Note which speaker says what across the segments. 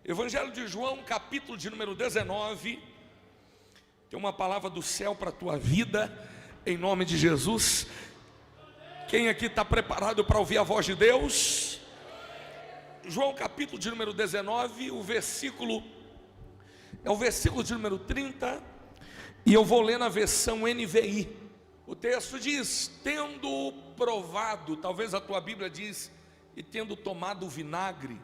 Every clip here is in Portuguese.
Speaker 1: Evangelho de João, capítulo de número 19. Tem uma palavra do céu para a tua vida, em nome de Jesus. Quem aqui está preparado para ouvir a voz de Deus? João, capítulo de número 19, o versículo é o versículo de número 30, e eu vou ler na versão NVI. O texto diz: tendo provado, talvez a tua Bíblia diz, e tendo tomado o vinagre.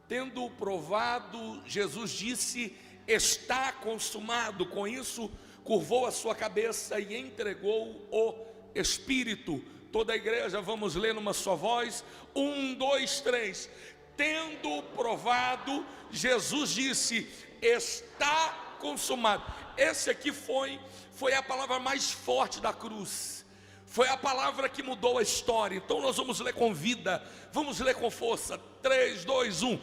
Speaker 1: Tendo provado, Jesus disse: está consumado. Com isso, curvou a sua cabeça e entregou o Espírito. Toda a igreja, vamos ler numa só voz. 1, 2, 3. Tendo provado, Jesus disse: está consumado. Esse aqui foi a palavra mais forte da cruz. Foi a palavra que mudou a história. Então nós vamos ler com vida, vamos ler com força. 3, 2, 1.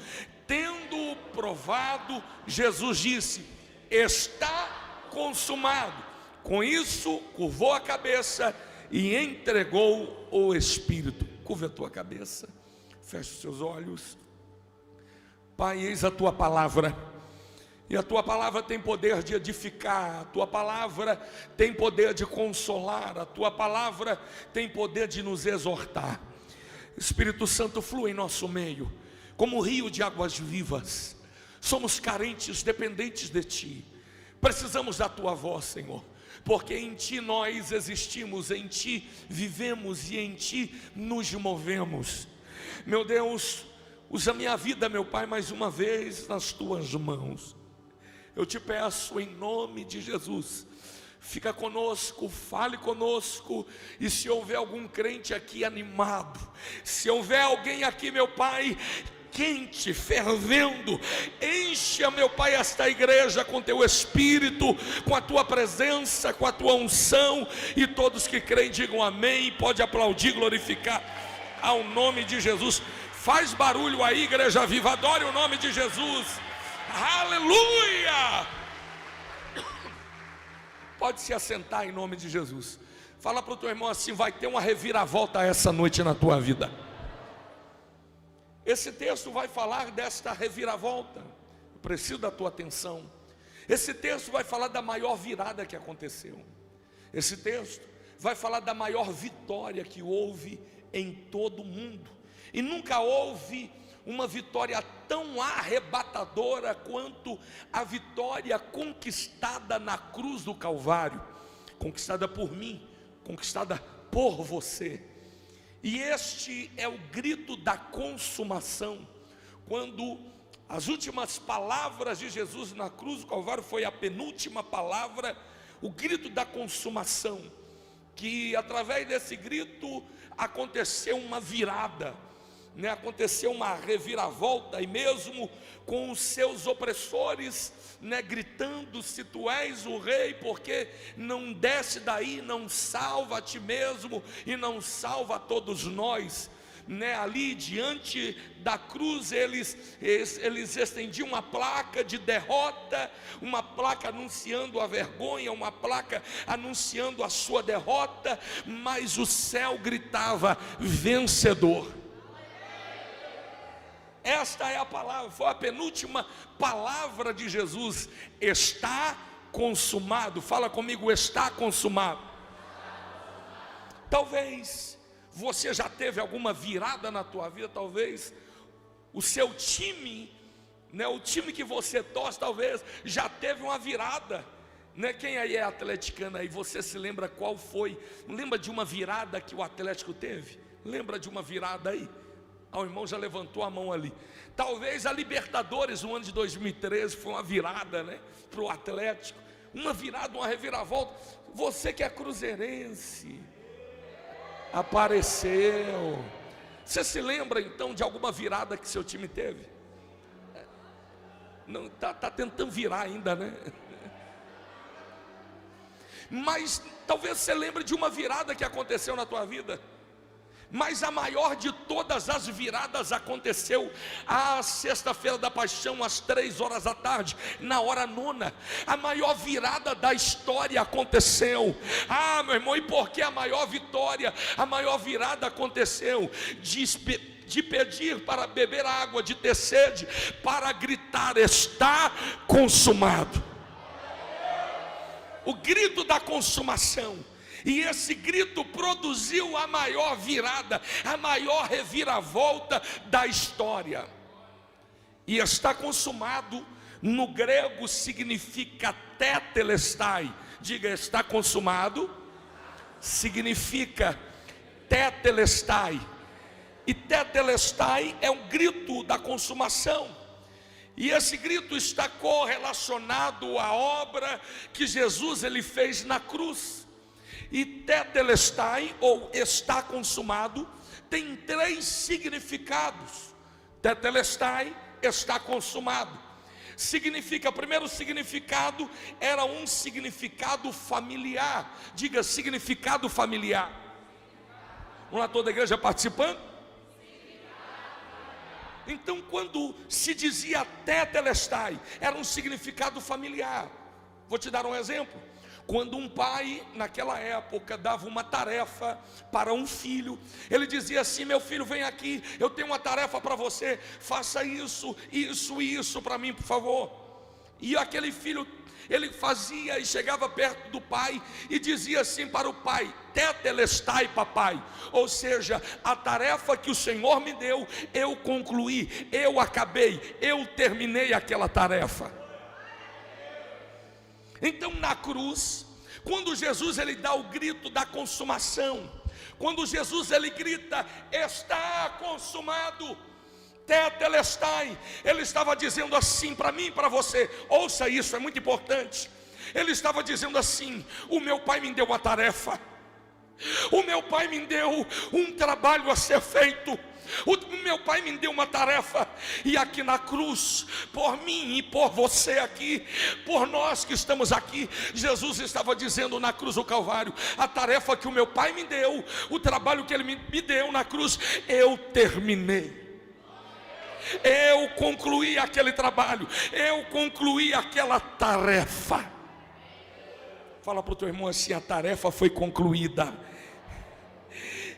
Speaker 1: Tendo provado, Jesus disse: está consumado. Com isso, curvou a cabeça e entregou o Espírito. Curva a tua cabeça, feche os seus olhos. Pai, eis a tua palavra. E a tua palavra tem poder de edificar, a tua palavra tem poder de consolar, a tua palavra tem poder de nos exortar. Espírito Santo, flui em nosso meio, como um rio de águas vivas. Somos carentes, dependentes de ti. Precisamos da tua voz, Senhor, porque em ti nós existimos, em ti vivemos e em ti nos movemos. Meu Deus, usa minha vida, meu Pai, mais uma vez nas tuas mãos. Eu te peço em nome de Jesus, fica conosco, fale conosco. E se houver algum crente aqui animado, se houver alguém aqui, meu Pai, quente, fervendo, encha, meu Pai, esta igreja com teu Espírito, com a tua presença, com a tua unção. E todos que creem digam amém. Pode aplaudir, glorificar ao nome de Jesus. Faz barulho aí, igreja viva, adore o nome de Jesus. Aleluia! Pode se assentar em nome de Jesus. Fala para o teu irmão assim: vai ter uma reviravolta essa noite na tua vida. Esse texto vai falar desta reviravolta. Eu preciso da tua atenção. Esse texto vai falar da maior virada que aconteceu. Esse texto vai falar da maior vitória que houve em todo o mundo. E nunca houve uma vitória tão arrebatadora quanto a vitória conquistada na cruz do Calvário, conquistada por mim, conquistada por você. E este é o grito da consumação, quando as últimas palavras de Jesus na cruz do Calvário foi a penúltima palavra, o grito da consumação, que através desse grito aconteceu uma virada, aconteceu uma reviravolta. E mesmo com os seus opressores, gritando: se tu és o rei, porque não desce daí, não salva a ti mesmo e não salva a todos nós. Ali diante da cruz eles estendiam uma placa de derrota, uma placa anunciando a vergonha, uma placa anunciando a sua derrota, mas o céu gritava: vencedor. Esta é a palavra, foi a penúltima palavra de Jesus: está consumado. Fala comigo: está consumado. Talvez você já teve alguma virada na tua vida, talvez o seu time, o time que você torce, talvez já teve uma virada. Quem aí é atleticano aí, você se lembra qual foi? Lembra de uma virada que o Atlético teve? Lembra de uma virada aí? O irmão já levantou a mão ali. Talvez a Libertadores no ano de 2013 foi uma virada, para o Atlético. Uma virada, uma reviravolta. Você que é cruzeirense, apareceu. Você se lembra então de alguma virada que seu time teve? Não, tá tentando virar ainda, Mas talvez você lembre de uma virada que aconteceu na tua vida. Mas a maior de todas as viradas aconteceu à sexta-feira da paixão, às 3 horas da tarde, na hora nona. A maior virada da história aconteceu. Meu irmão, e por que a maior vitória, a maior virada aconteceu? de pedir para beber água, de ter sede, para gritar: está consumado. O grito da consumação. E esse grito produziu a maior virada, a maior reviravolta da história. E está consumado, no grego significa tetelestai. Diga: está consumado, significa tetelestai. E tetelestai é um grito da consumação. E esse grito está correlacionado à obra que Jesus ele fez na cruz. E tetelestai, ou está consumado, tem 3 significados. Tetelestai, está consumado. Significa, o primeiro significado era um significado familiar. Diga: significado familiar. Vamos lá, toda a igreja participando? Então, quando se dizia tetelestai, era um significado familiar. Vou te dar um exemplo. Quando um pai, naquela época, dava uma tarefa para um filho, ele dizia assim: meu filho, vem aqui, eu tenho uma tarefa para você, faça isso, isso e isso para mim, por favor. E aquele filho, ele fazia e chegava perto do pai e dizia assim para o pai: tetelestai, papai. Ou seja, a tarefa que o Senhor me deu, eu concluí, eu acabei, eu terminei aquela tarefa. Então, na cruz, quando Jesus ele dá o grito da consumação, quando Jesus ele grita: está consumado, tetelestai, ele estava dizendo assim para mim e para você. Ouça isso, é muito importante. Ele estava dizendo assim: o meu pai me deu uma tarefa, o meu pai me deu um trabalho a ser feito, o meu pai me deu uma tarefa. E aqui na cruz, por mim e por você aqui, por nós que estamos aqui, Jesus estava dizendo na cruz do Calvário: a tarefa que o meu pai me deu, o trabalho que ele me deu na cruz, eu terminei. Eu concluí aquele trabalho, eu concluí aquela tarefa. Fala para o teu irmão assim: a tarefa foi concluída.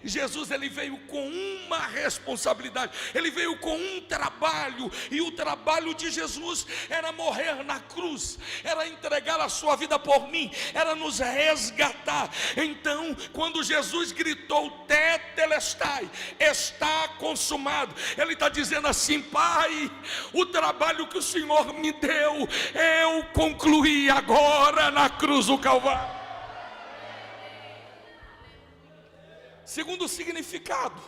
Speaker 1: Jesus ele veio com uma responsabilidade, ele veio com um trabalho, e o trabalho de Jesus era morrer na cruz, era entregar a sua vida por mim, era nos resgatar. Então, quando Jesus gritou tetelestai, está consumado, ele está dizendo assim: Pai, o trabalho que o Senhor me deu, eu concluí agora na cruz do Calvário. Segundo significado,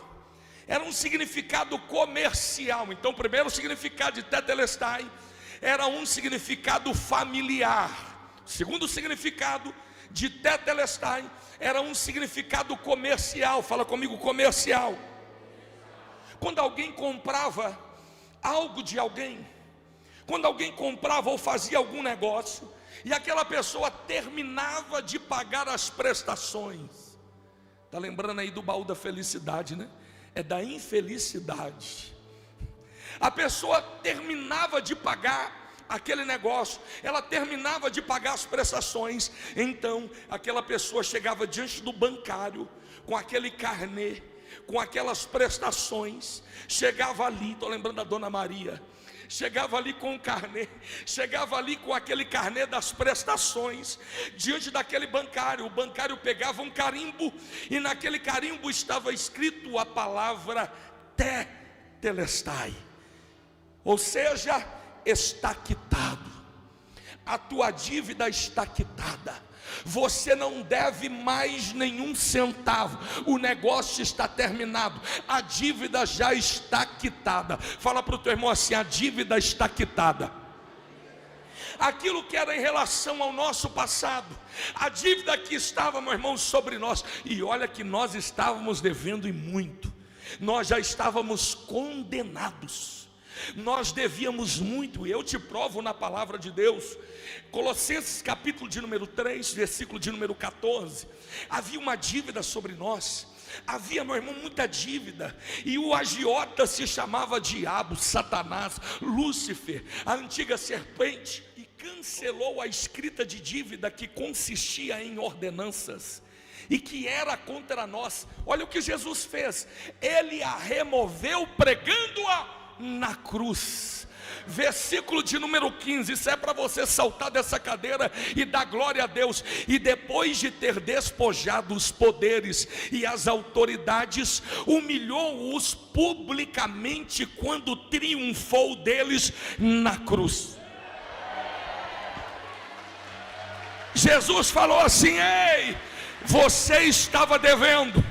Speaker 1: era um significado comercial. Então, o primeiro significado de tetelestai era um significado familiar. O segundo significado de tetelestai era um significado comercial. Fala comigo: comercial. Quando alguém comprava algo de alguém, quando alguém comprava ou fazia algum negócio, e aquela pessoa terminava de pagar as prestações. Está lembrando aí do baú da felicidade, né? É da infelicidade. A pessoa terminava de pagar aquele negócio, ela terminava de pagar as prestações. Então, aquela pessoa chegava diante do bancário com aquele carnê, com aquelas prestações. Chegava ali, estou lembrando da Dona Maria. Chegava ali com o carnê, chegava ali com aquele carnê das prestações, diante daquele bancário. O bancário pegava um carimbo, e naquele carimbo estava escrito a palavra tetelestai, ou seja, está quitado. A tua dívida está quitada. Você não deve mais nenhum centavo. O negócio está terminado. A dívida já está quitada. Fala para o teu irmão assim: a dívida está quitada. Aquilo que era em relação ao nosso passado, a dívida que estava, meu irmão, sobre nós. E olha que nós estávamos devendo e muito. Nós já estávamos condenados. Nós devíamos muito. Eu te provo na palavra de Deus. Colossenses capítulo de número 3, versículo de número 14. Havia uma dívida sobre nós. Havia, meu irmão, muita dívida. E o agiota se chamava diabo, Satanás, Lúcifer, a antiga serpente. E cancelou a escrita de dívida que consistia em ordenanças. e que era contra nós. Olha o que Jesus fez: ele a removeu pregando-a na cruz. Versículo de número 15, isso é para você saltar dessa cadeira e dar glória a Deus. E depois de ter despojado os poderes e as autoridades, humilhou-os publicamente quando triunfou deles na cruz. Jesus falou assim: ei, você estava devendo,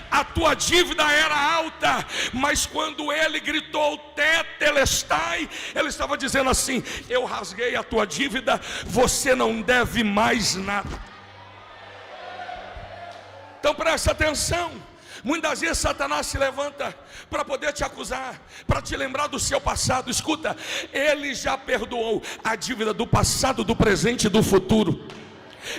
Speaker 1: a tua dívida era alta, mas quando ele gritou tetelestai, ele estava dizendo assim: eu rasguei a tua dívida, você não deve mais nada. Então preste atenção. Muitas vezes Satanás se levanta para poder te acusar, para te lembrar do seu passado. Escuta, ele já perdoou a dívida do passado, do presente e do futuro.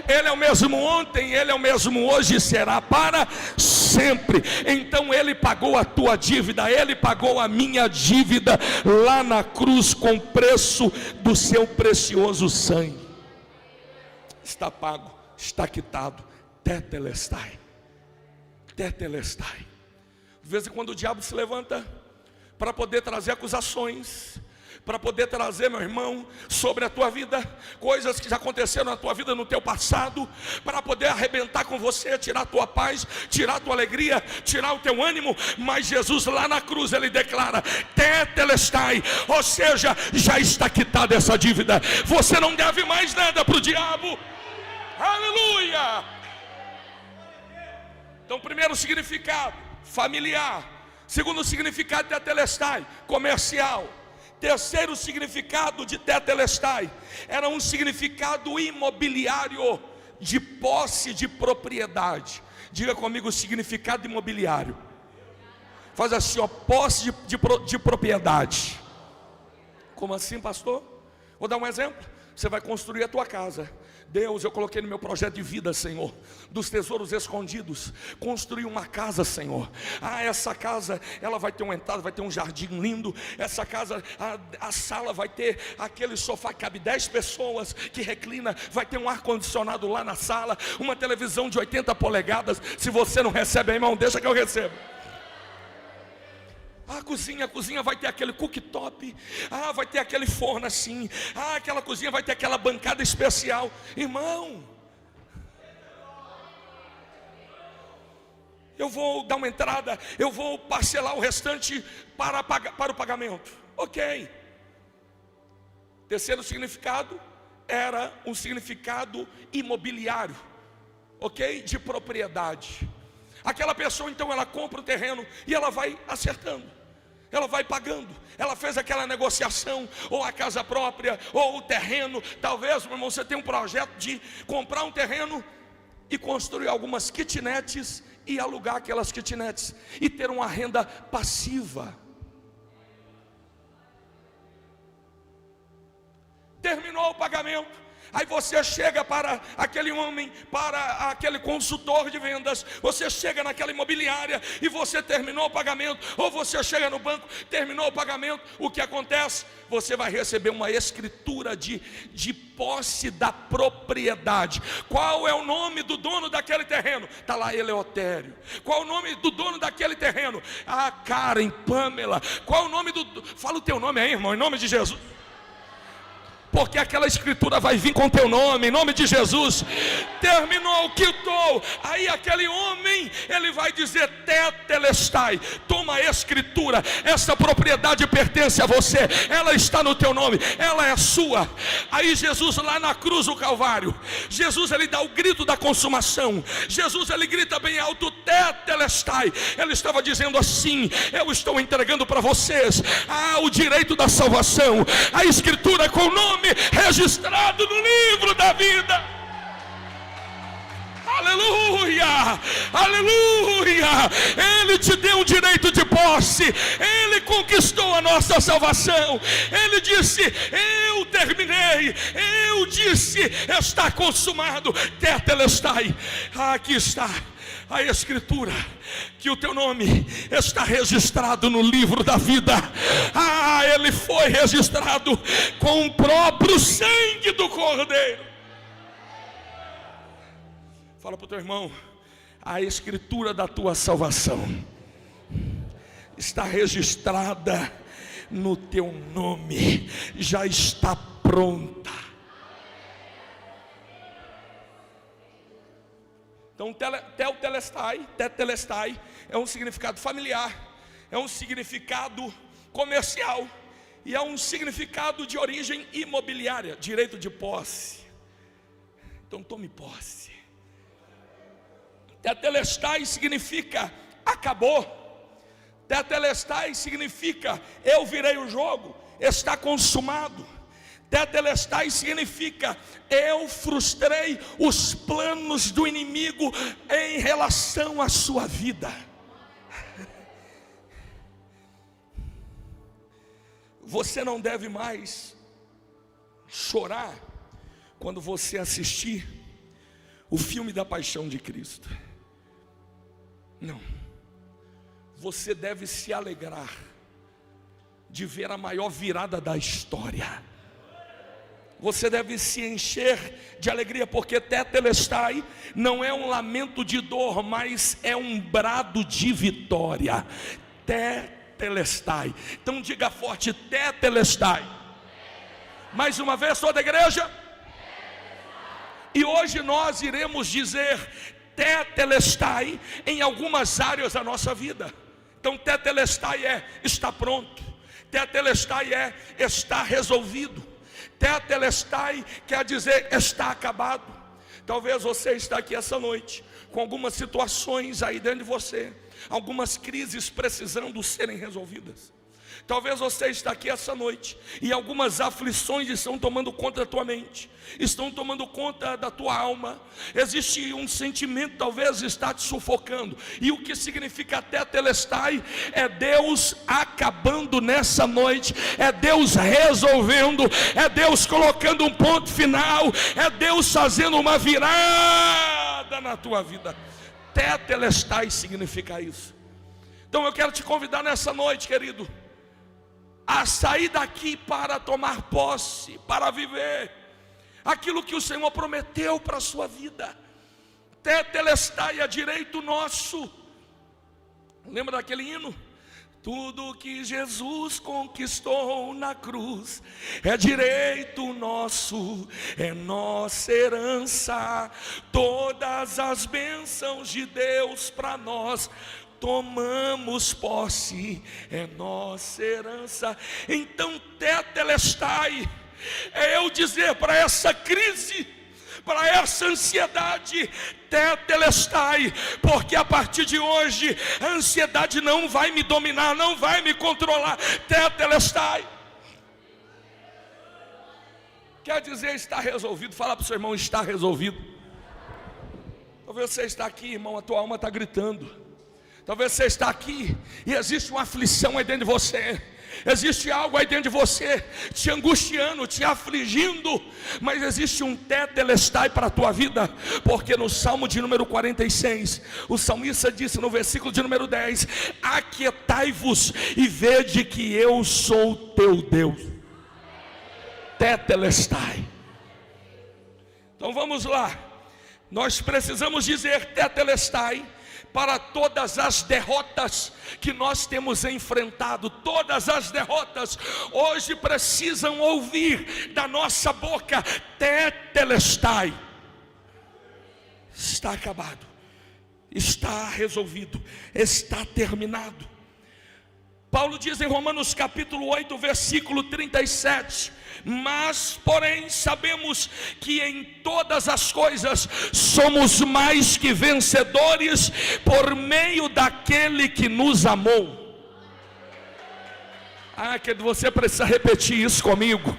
Speaker 1: Ele é o mesmo ontem, ele é o mesmo hoje e será para sempre. Então ele pagou a tua dívida, ele pagou a minha dívida lá na cruz com o preço do seu precioso sangue. Está pago, está quitado. Tetelestai, tetelestai. De vez em quando o diabo se levanta para poder trazer acusações, para poder trazer, meu irmão, sobre a tua vida, coisas que já aconteceram na tua vida, no teu passado, para poder arrebentar com você, tirar a tua paz, tirar a tua alegria, tirar o teu ânimo. Mas Jesus lá na cruz, ele declara tetelestai, ou seja, já está quitada essa dívida, você não deve mais nada para o diabo. Aleluia! Então, primeiro significado, familiar. Segundo significado, tetelestai, comercial. Terceiro significado de tetelestai, era um significado imobiliário, de posse de propriedade. Diga comigo o significado imobiliário. Faz assim, ó, posse de propriedade. Como assim, pastor? Vou dar um exemplo. Você vai construir a tua casa. Deus, eu coloquei no meu projeto de vida, Senhor, dos tesouros escondidos, construir uma casa, Senhor. Essa casa, ela vai ter uma entrada, vai ter um jardim lindo. Essa casa, a sala vai ter aquele sofá que cabe 10 pessoas, que reclina, vai ter um ar-condicionado lá na sala, uma televisão de 80 polegadas. Se você não recebe, irmão, deixa que eu recebo. A cozinha vai ter aquele cooktop. Vai ter aquele forno assim. Aquela cozinha vai ter aquela bancada especial. Irmão, eu vou dar uma entrada, eu vou parcelar o restante para o pagamento. Ok. Terceiro significado era um significado imobiliário, ok? De propriedade. Aquela pessoa então, ela compra o terreno e ela vai acertando, ela vai pagando. Ela fez aquela negociação, ou a casa própria, ou o terreno. Talvez, meu irmão, você tenha um projeto de comprar um terreno e construir algumas kitnets e alugar aquelas kitnets e ter uma renda passiva. Terminou o pagamento, aí você chega para aquele homem, para aquele consultor de vendas, você chega naquela imobiliária e você terminou o pagamento, ou você chega no banco, terminou o pagamento. O que acontece? Você vai receber uma escritura de posse da propriedade. Qual é o nome do dono daquele terreno? Está lá, Eleutério. Qual é o nome do dono daquele terreno? Karen, Pamela. Qual é o nome do... Fala o teu nome aí, irmão, em nome de Jesus. Porque aquela escritura vai vir com teu nome, em nome de Jesus. Terminou, quitou. Aí aquele homem, ele vai dizer tetelestai, toma a escritura, essa propriedade pertence a você, ela está no teu nome, ela é sua. Aí Jesus lá na cruz do Calvário, Jesus ele dá o grito da consumação. Jesus ele grita bem alto, tetelestai. Ele estava dizendo assim: eu estou entregando para vocês o direito da salvação, a escritura com o nome registrado no livro da vida. Aleluia, aleluia. Ele te deu o direito de posse, ele conquistou a nossa salvação. Ele disse: eu terminei, eu disse, está consumado. Tetelestai. Aqui está a escritura, que o teu nome está registrado no livro da vida. Ele foi registrado com o próprio sangue do Cordeiro. Fala para o teu irmão: a escritura da tua salvação está registrada no teu nome, já está pronta. Então, tetelestai é um significado familiar, é um significado comercial e é um significado de origem imobiliária, direito de posse. Então, tome posse. Tetelestai significa acabou. Tetelestai significa eu virei o jogo, está consumado. Tetelestai significa eu frustrei os planos do inimigo em relação à sua vida. Você não deve mais chorar quando você assistir o filme da Paixão de Cristo. Não. Você deve se alegrar de ver a maior virada da história. Você deve se encher de alegria, porque tetelestai não é um lamento de dor, mas é um brado de vitória. Tetelestai. Então diga forte: tetelestai. Mais uma vez, toda a igreja. E hoje nós iremos dizer tetelestai em algumas áreas da nossa vida. Então tetelestai é está pronto. Tetelestai é está resolvido. Tetelestai quer dizer está acabado. Talvez você está aqui essa noite com algumas situações aí dentro de você, algumas crises precisando serem resolvidas. Talvez você está aqui essa noite e algumas aflições estão tomando conta da tua mente, estão tomando conta da tua alma. Existe um sentimento, talvez está te sufocando. E o que significa tetelestai? É Deus acabando nessa noite, é Deus resolvendo, é Deus colocando um ponto final, é Deus fazendo uma virada na tua vida. Tetelestai significa isso. Então eu quero te convidar nessa noite, querido, a sair daqui para tomar posse, para viver aquilo que o Senhor prometeu para a sua vida. Tetelestai é direito nosso. Lembra daquele hino? Tudo que Jesus conquistou na cruz é direito nosso, é nossa herança. Todas as bênçãos de Deus para nós tomamos posse, é nossa herança. Então tetelestai é eu dizer para essa crise, para essa ansiedade, tetelestai, porque a partir de hoje a ansiedade não vai me dominar, não vai me controlar. Tetelestai quer dizer está resolvido. Fala para o seu irmão: está resolvido. Talvez você está aqui, irmão, a tua alma está gritando. Talvez você está aqui e existe uma aflição aí dentro de você, existe algo aí dentro de você te angustiando, te afligindo, mas existe um tetelestai para a tua vida, porque no Salmo de número 46, o salmista disse no versículo de número 10: aquietai-vos e vede que eu sou teu Deus. Tetelestai. Então vamos lá, nós precisamos dizer tetelestai para todas as derrotas que nós temos enfrentado. Todas as derrotas hoje precisam ouvir da nossa boca: tetelestai. Está acabado, está resolvido, está terminado. Paulo diz em Romanos capítulo 8, versículo 37: mas porém sabemos que em todas as coisas somos mais que vencedores por meio daquele que nos amou. Que você precisa repetir isso comigo.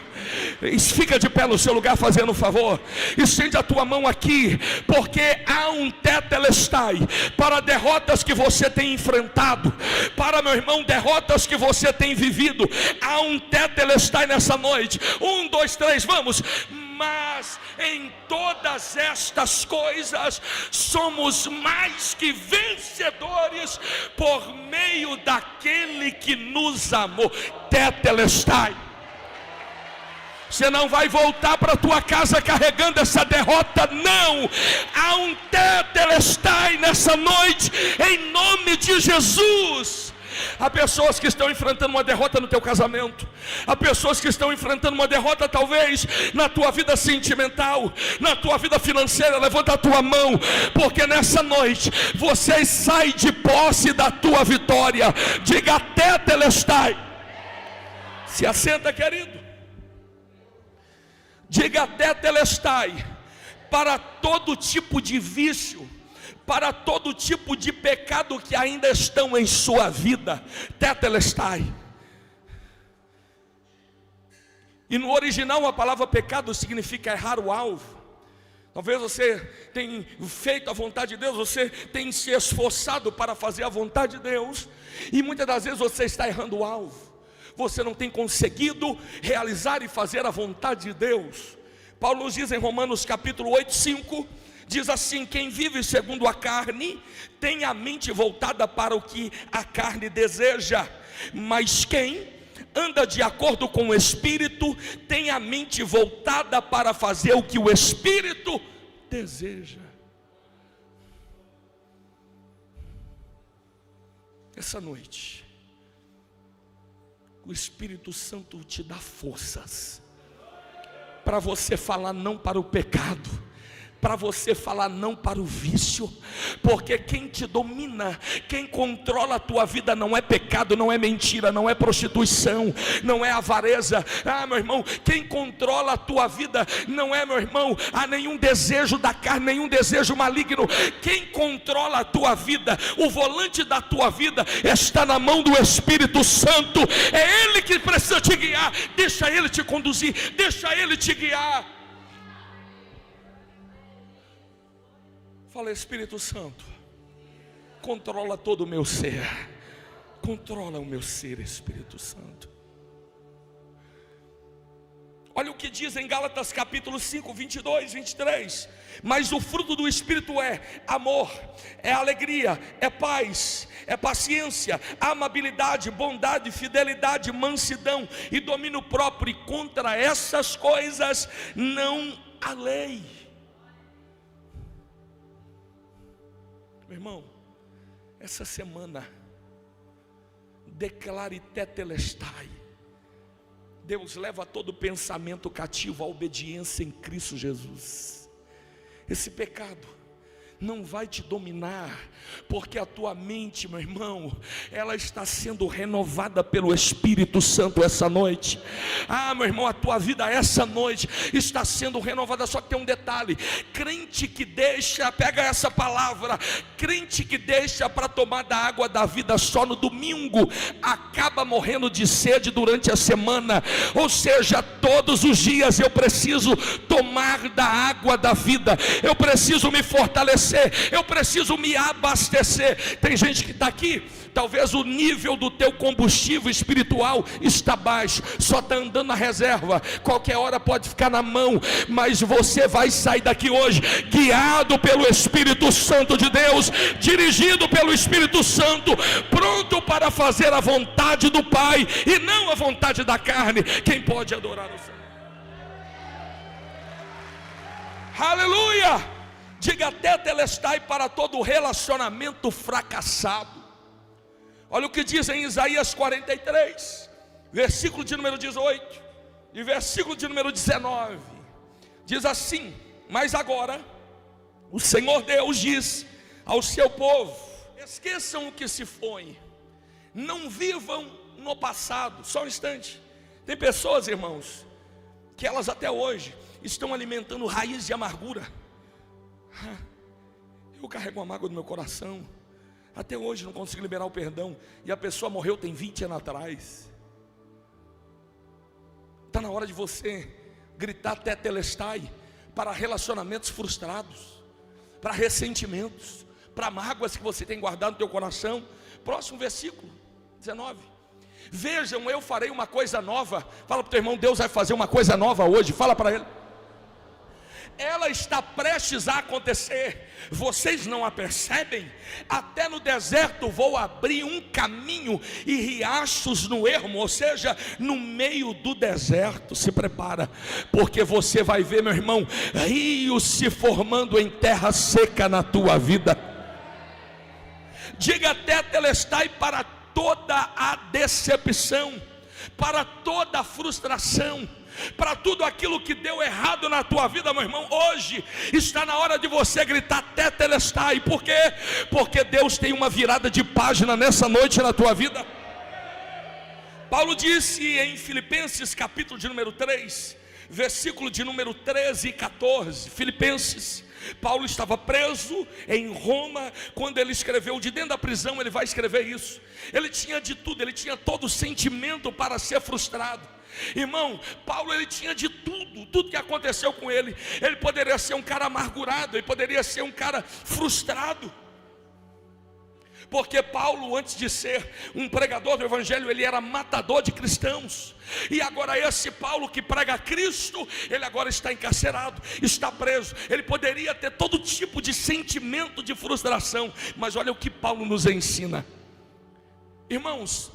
Speaker 1: Fica de pé no seu lugar fazendo um favor. Estende a tua mão aqui, porque há um tetelestai para derrotas que você tem enfrentado, para, meu irmão, derrotas que você tem vivido. Há um tetelestai nessa noite. 1, 2, 3, vamos. Mas em todas estas coisas somos mais que vencedores por meio daquele que nos amou. Tetelestai. Você não vai voltar para a tua casa carregando essa derrota, não. Há um tetelestai nessa noite, em nome de Jesus. Há pessoas que estão enfrentando uma derrota no teu casamento. Há pessoas que estão enfrentando uma derrota talvez na tua vida sentimental, na tua vida financeira. Levanta a tua mão, porque nessa noite você sai de posse da tua vitória. Diga tetelestai. Se assenta, querido. Diga tetelestai para todo tipo de vício, para todo tipo de pecado que ainda estão em sua vida. Tetelestai. E no original a palavra pecado significa errar o alvo. Talvez você tenha feito a vontade de Deus, você tenha se esforçado para fazer a vontade de Deus, e muitas das vezes você está errando o alvo. Você não tem conseguido realizar e fazer a vontade de Deus. Paulo nos diz em Romanos capítulo 8, 5, diz assim: quem vive segundo a carne, tem a mente voltada para o que a carne deseja, mas quem anda de acordo com o Espírito, tem a mente voltada para fazer o que o Espírito deseja. Essa noite, o Espírito Santo te dá forças para você falar não para o pecado, para você falar não para o vício, porque quem te domina, quem controla a tua vida não é pecado, não é mentira, não é prostituição, não é avareza. Meu irmão, quem controla a tua vida não é, meu irmão, há nenhum desejo da carne, nenhum desejo maligno. Quem controla a tua vida, o volante da tua vida está na mão do Espírito Santo. É Ele que precisa te guiar. Deixa Ele te conduzir, deixa Ele te guiar. Fala: Espírito Santo, controla todo o meu ser. Controla o meu ser, Espírito Santo. Olha o que diz em Gálatas capítulo 5, 22, 23. Mas o fruto do Espírito é amor, é alegria, é paz, é paciência, amabilidade, bondade, fidelidade, mansidão e domínio próprio. E contra essas coisas não há lei. Meu irmão, essa semana, declare tetelestai. Deus leva todo pensamento cativo à obediência em Cristo Jesus. Esse pecado não vai te dominar, porque a tua mente, meu irmão, ela está sendo renovada pelo Espírito Santo essa noite. Meu irmão, a tua vida essa noite está sendo renovada. Só que tem um detalhe: crente que deixa, pega essa palavra, crente que deixa para tomar da água da vida só no domingo, acaba morrendo de sede durante a semana. Ou seja, todos os dias eu preciso tomar da água da vida, eu preciso me fortalecer, eu preciso me abastecer. Tem gente que está aqui, talvez o nível do teu combustível espiritual está baixo, só está andando na reserva, qualquer hora pode ficar na mão, mas você vai sair daqui hoje guiado pelo Espírito Santo de Deus, dirigido pelo Espírito Santo, pronto para fazer a vontade do Pai e não a vontade da carne. Quem pode adorar o Senhor? Aleluia! Diga tetelestai para todo relacionamento fracassado. Olha o que diz em Isaías 43, versículo de número 18 e versículo de número 19. Diz assim: mas agora o Senhor Deus diz ao seu povo: esqueçam o que se foi, não vivam no passado. Só um instante. Tem pessoas, irmãos, que elas até hoje estão alimentando raiz de amargura. Eu carrego uma mágoa no meu coração, até hoje não consigo liberar o perdão, e a pessoa morreu tem 20 anos atrás. Está na hora de você gritar tetelestai para relacionamentos frustrados, para ressentimentos, para mágoas que você tem guardado no teu coração. Próximo versículo 19: vejam, eu farei uma coisa nova. Fala para o teu irmão: Deus vai fazer uma coisa nova hoje. Fala para ele: ela está prestes a acontecer, vocês não a percebem? Até no deserto vou abrir um caminho e riachos no ermo, ou seja, no meio do deserto. Se prepara, porque você vai ver, meu irmão, rios se formando em terra seca na tua vida. Diga tetelestai para toda a decepção, para toda a frustração, para tudo aquilo que deu errado na tua vida, meu irmão. Hoje está na hora de você gritar tetelestai. Por quê? Porque Deus tem uma virada de página nessa noite na tua vida. Paulo disse em Filipenses capítulo de número 3, versículo de número 13 e 14. Filipenses, Paulo estava preso em Roma. Quando ele escreveu de dentro da prisão, ele vai escrever isso. Ele tinha de tudo, ele tinha todo o sentimento para ser frustrado. Irmão, Paulo, ele tinha de tudo que aconteceu com ele. Ele poderia ser um cara amargurado, ele poderia ser um cara frustrado, porque Paulo, antes de ser um pregador do evangelho, ele era matador de cristãos. E agora esse Paulo que prega Cristo, ele agora está encarcerado, está preso. Ele poderia ter todo tipo de sentimento de frustração, mas olha o que Paulo nos ensina. Irmãos,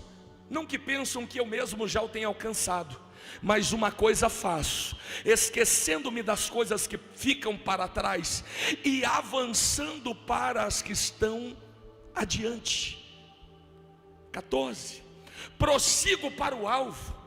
Speaker 1: não que pensam que eu mesmo já o tenho alcançado, mas uma coisa faço, esquecendo-me das coisas que ficam para trás e avançando para as que estão adiante. 14. Prossigo para o alvo,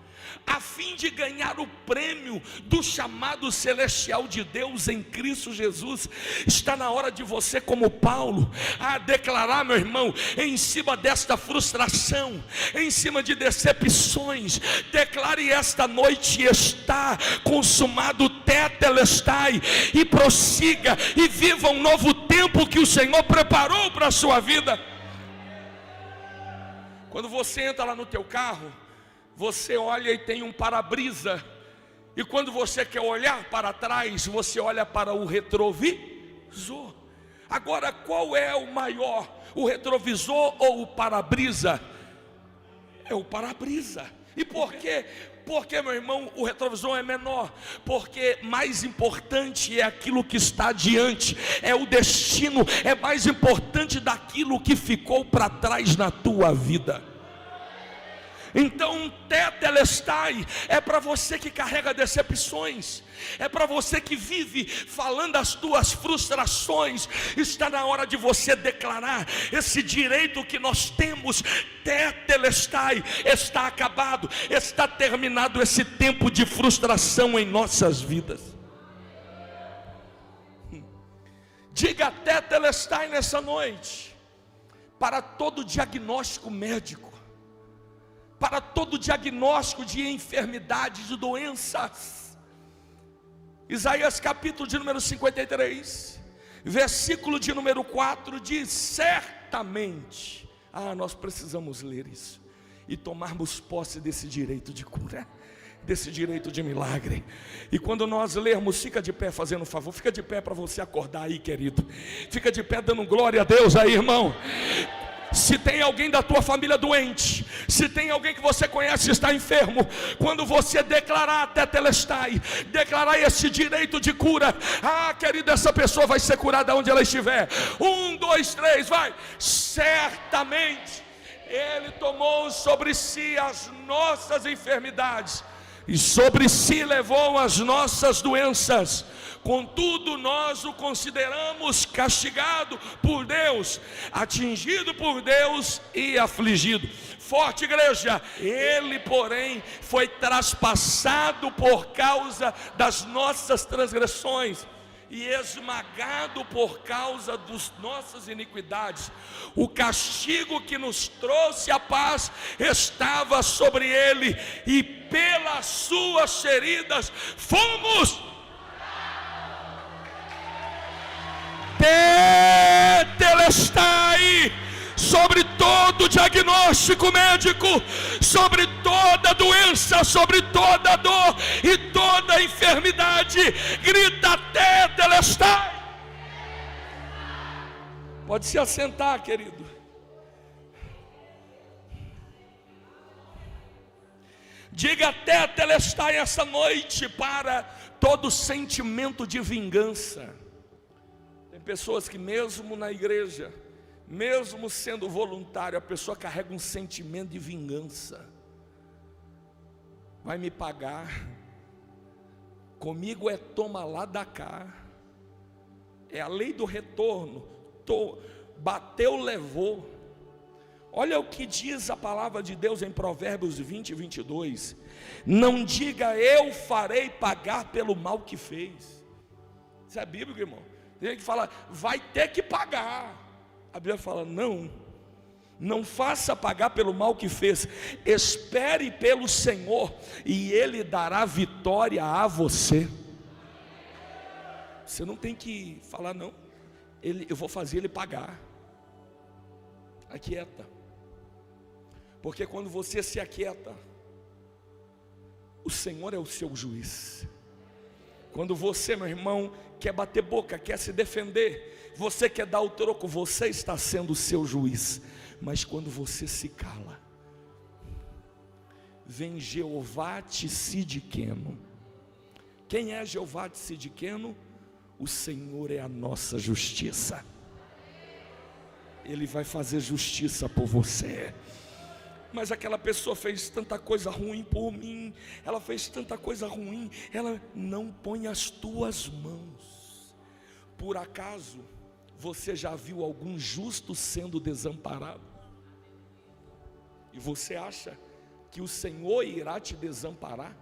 Speaker 1: a fim de ganhar o prêmio do chamado celestial de Deus em Cristo Jesus. Está na hora de você, como Paulo, a declarar, meu irmão, em cima desta frustração, em cima de decepções, declare esta noite: está consumado, tetelestai, e prossiga e viva um novo tempo que o Senhor preparou para a sua vida. Quando você entra lá no teu carro, você olha e tem um para-brisa, e quando você quer olhar para trás, você olha para o retrovisor. Agora, qual é o maior, o retrovisor ou o para-brisa? É o para-brisa. E por quê? Porque, meu irmão, o retrovisor é menor, porque mais importante é aquilo que está adiante, é o destino, é mais importante daquilo que ficou para trás na tua vida. Então, tetelestai é para você que carrega decepções, é para você que vive falando as tuas frustrações. Está na hora de você declarar esse direito que nós temos. Tetelestai, está acabado, está terminado esse tempo de frustração em nossas vidas. Diga tetelestai nessa noite, para todo diagnóstico médico, para todo diagnóstico de enfermidades, de doenças. Isaías capítulo de número 53, versículo de número 4 diz: certamente. Nós precisamos ler isso e tomarmos posse desse direito de cura, desse direito de milagre. E quando nós lermos, fica de pé fazendo um favor, fica de pé para você acordar aí, querido. Fica de pé dando glória a Deus aí, irmão. Se tem alguém da tua família doente, se tem alguém que você conhece que está enfermo, quando você declarar tetelestai, declarar esse direito de cura, querido, essa pessoa vai ser curada onde ela estiver. 1, 2, 3, vai. Certamente Ele tomou sobre si as nossas enfermidades e sobre si levou as nossas doenças. Contudo, nós o consideramos castigado por Deus, atingido por Deus e afligido. Forte, igreja. Ele, porém, foi traspassado por causa das nossas transgressões e esmagado por causa das nossas iniquidades. O castigo que nos trouxe a paz estava sobre ele, e pelas suas feridas fomos. Tetelestai sobre todo diagnóstico médico, sobre toda doença, sobre toda dor e toda enfermidade. Grita tetelestai. Pode se assentar, querido. Diga tetelestai essa noite para todo sentimento de vingança. Tem pessoas que mesmo na igreja, mesmo sendo voluntário, a pessoa carrega um sentimento de vingança. Vai me pagar, comigo é toma lá da cá, é a lei do retorno, bateu, levou. Olha o que diz a palavra de Deus em Provérbios 20 e 22. Não diga eu farei pagar pelo mal que fez. Isso é bíblico, irmão. Tem gente que fala, vai ter que pagar. A Bíblia fala, não faça pagar pelo mal que fez. Espere pelo Senhor e Ele dará vitória a você. Você não tem que falar não, eu vou fazer ele pagar. Aquieta. Porque quando você se aquieta, o Senhor é o seu juiz. Quando você, meu irmão, quer bater boca, quer se defender, você quer dar o troco, você está sendo o seu juiz. Mas quando você se cala, vem Jeová Tsidqueno. Quem é Jeová Tsidqueno? O Senhor é a nossa justiça. Ele vai fazer justiça por você. Mas aquela pessoa fez tanta coisa ruim por mim, ela fez tanta coisa ruim, ela não põe as tuas mãos. Por acaso você já viu algum justo sendo desamparado? E você acha que o Senhor irá te desamparar?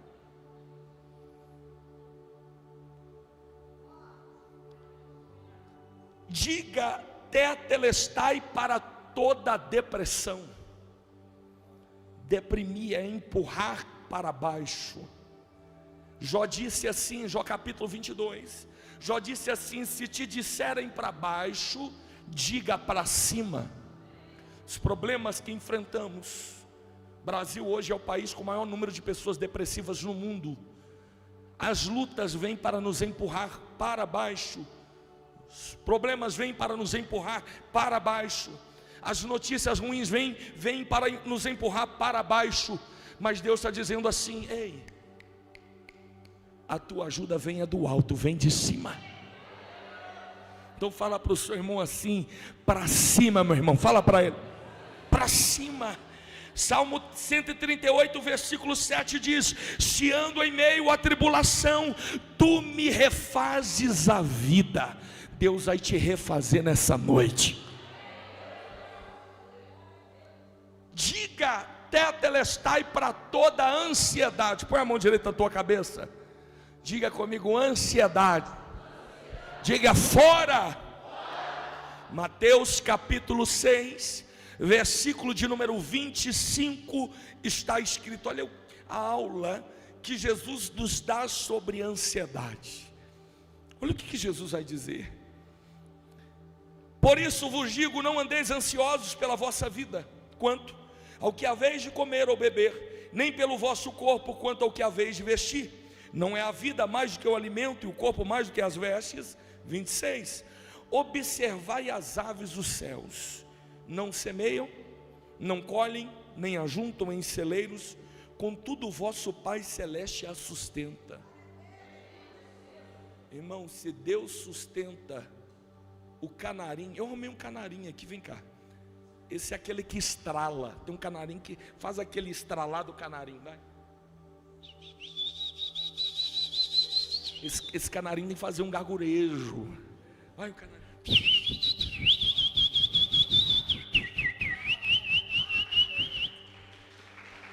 Speaker 1: Diga tetelestai para toda depressão. Deprimir é empurrar para baixo. Jó disse assim, Jó capítulo 22, Jó disse assim, se te disserem para baixo, diga para cima. Os problemas que enfrentamos, Brasil hoje é o país com o maior número de pessoas depressivas no mundo. As lutas vêm para nos empurrar para baixo. Os problemas vêm para nos empurrar para baixo. As notícias ruins vêm para nos empurrar para baixo. Mas Deus está dizendo assim, ei, a tua ajuda venha do alto, vem de cima. Então fala para o seu irmão assim, para cima, meu irmão, fala para ele, para cima. Salmo 138, versículo 7 diz, se ando em meio à tribulação, tu me refazes a vida. Deus vai te refazer nessa noite. Diga tetelestai para toda ansiedade. Põe a mão direita na tua cabeça. Diga comigo, ansiedade. Diga fora. Mateus capítulo 6, versículo de número 25, está escrito, olha a aula que Jesus nos dá sobre ansiedade. Olha o que Jesus vai dizer. Por isso vos digo, não andeis ansiosos pela vossa vida, quanto ao que haveis de comer ou beber, nem pelo vosso corpo, quanto ao que haveis de vestir. Não é a vida mais do que o alimento, e o corpo mais do que as vestes? 26. Observai as aves dos céus, não semeiam, não colhem, nem ajuntam em celeiros, contudo o vosso Pai Celeste as sustenta. Irmão, se Deus sustenta o canarinho, eu arrumei um canarinho aqui, vem cá. Esse é aquele que estrala. Tem um canarinho que faz aquele estralar do canarinho, vai. Esse canarinho tem que fazer um gargurejo. Vai o canarinho.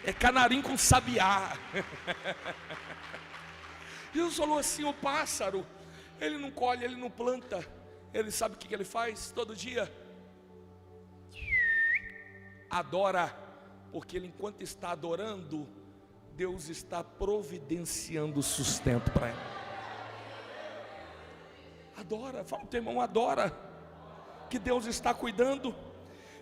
Speaker 1: É canarinho com sabiá. Jesus falou assim, o pássaro, ele não colhe, ele não planta. Ele sabe o que ele faz todo dia? Adora, porque ele enquanto está adorando, Deus está providenciando o sustento para ele. Adora, fala o teu irmão, adora, que Deus está cuidando.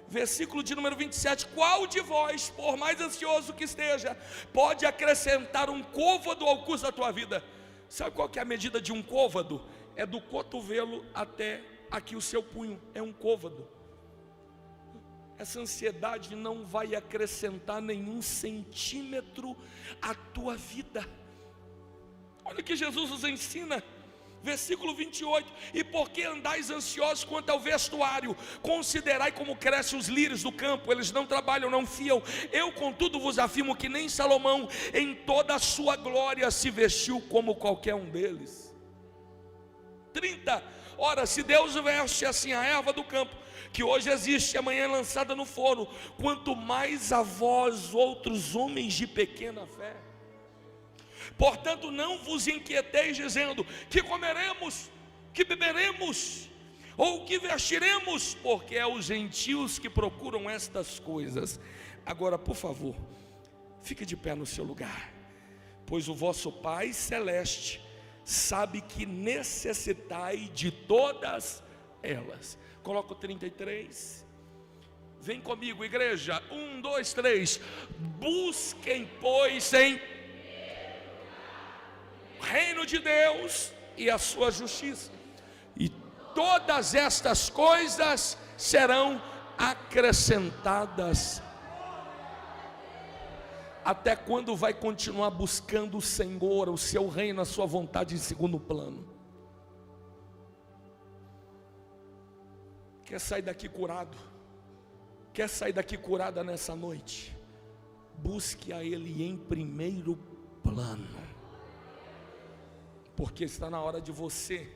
Speaker 1: Versículo de número 27, qual de vós, por mais ansioso que esteja, pode acrescentar um côvado ao curso da tua vida? Sabe qual que é a medida de um côvado? É do cotovelo até aqui o seu punho, é um côvado. essa ansiedade não vai acrescentar nenhum centímetro à tua vida. Olha o que Jesus nos ensina, versículo 28, e porque andais ansiosos quanto ao vestuário, considerai como crescem os lírios do campo, eles não trabalham, não fiam, eu contudo vos afirmo que nem Salomão em toda a sua glória se vestiu como qualquer um deles. 30, ora se Deus veste assim a erva do campo, que hoje existe e amanhã é lançada no forno, quanto mais a vós outros homens de pequena fé. Portanto não vos inquieteis dizendo, que comeremos, que beberemos, ou que vestiremos, porque é os gentios que procuram estas coisas. Agora por favor, fique de pé no seu lugar, pois o vosso Pai Celeste sabe que necessitai de todas elas. Coloca o 33, vem comigo igreja, 1, 2, 3, busquem pois em reino de Deus e a sua justiça, e todas estas coisas serão acrescentadas. Até quando vai continuar buscando o Senhor, o seu reino, a sua vontade em segundo plano? Quer sair daqui curado? Quer sair daqui curada nessa noite? Busque a Ele em primeiro plano, porque está na hora de você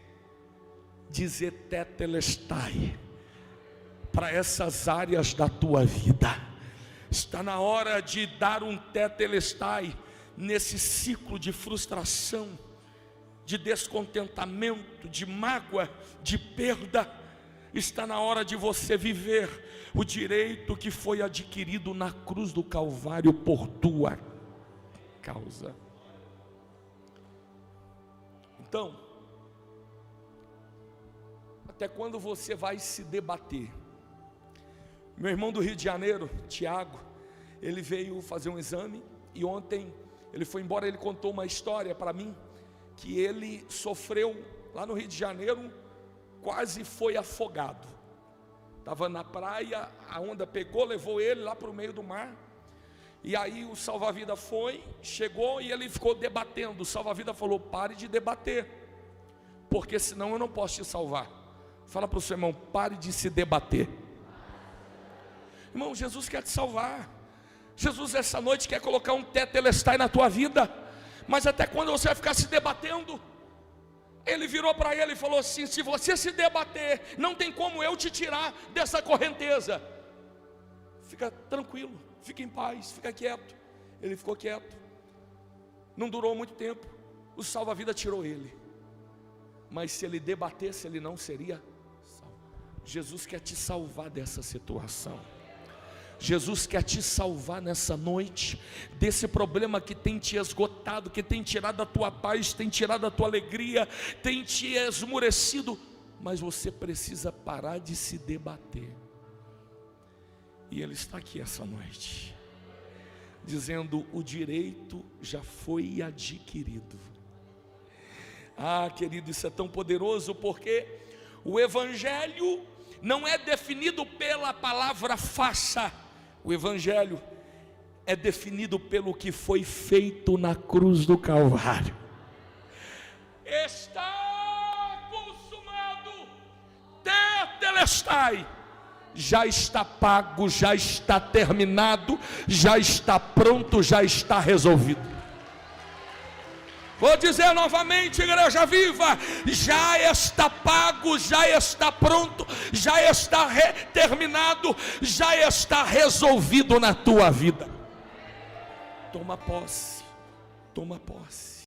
Speaker 1: dizer tetelestai para essas áreas da tua vida. Está na hora de dar um tetelestai nesse ciclo de frustração, de descontentamento, de mágoa, de perda. Está na hora de você viver o direito que foi adquirido na cruz do Calvário por tua causa. Então, até quando você vai se debater? Meu irmão do Rio de Janeiro, Tiago, ele veio fazer um exame e ontem ele foi embora. Ele contou uma história para mim, que ele sofreu lá no Rio de Janeiro, quase foi afogado. Estava na praia, a onda pegou, levou ele lá para o meio do mar, e aí o salva-vida chegou e ele ficou debatendo. O salva-vida falou: pare de debater, porque senão eu não posso te salvar. Fala para o seu irmão: pare de se debater. Irmão, Jesus quer te salvar. Jesus essa noite quer colocar um tetelestai na tua vida. Mas até quando você vai ficar se debatendo? Ele virou para ele e falou assim: se você se debater, não tem como eu te tirar dessa correnteza. Fica tranquilo, fica em paz, fica quieto. Ele ficou quieto. Não durou muito tempo, o salva-vida tirou ele. Mas se ele debatesse, ele não seria salvo. Jesus quer te salvar dessa situação. Jesus quer te salvar nessa noite, desse problema que tem te esgotado, que tem tirado a tua paz, tem tirado a tua alegria, tem te esmurecido. Mas você precisa parar de se debater. E Ele está aqui essa noite, dizendo: o direito já foi adquirido. Ah, querido, isso é tão poderoso, porque o Evangelho não é definido pela palavra faça. O Evangelho é definido pelo que foi feito na cruz do Calvário. Está consumado, tetelestai, já está pago, já está terminado, já está pronto, já está resolvido. Vou dizer novamente, igreja viva: já está pago, já está pronto, já está terminado, já está resolvido na tua vida. Toma posse, toma posse.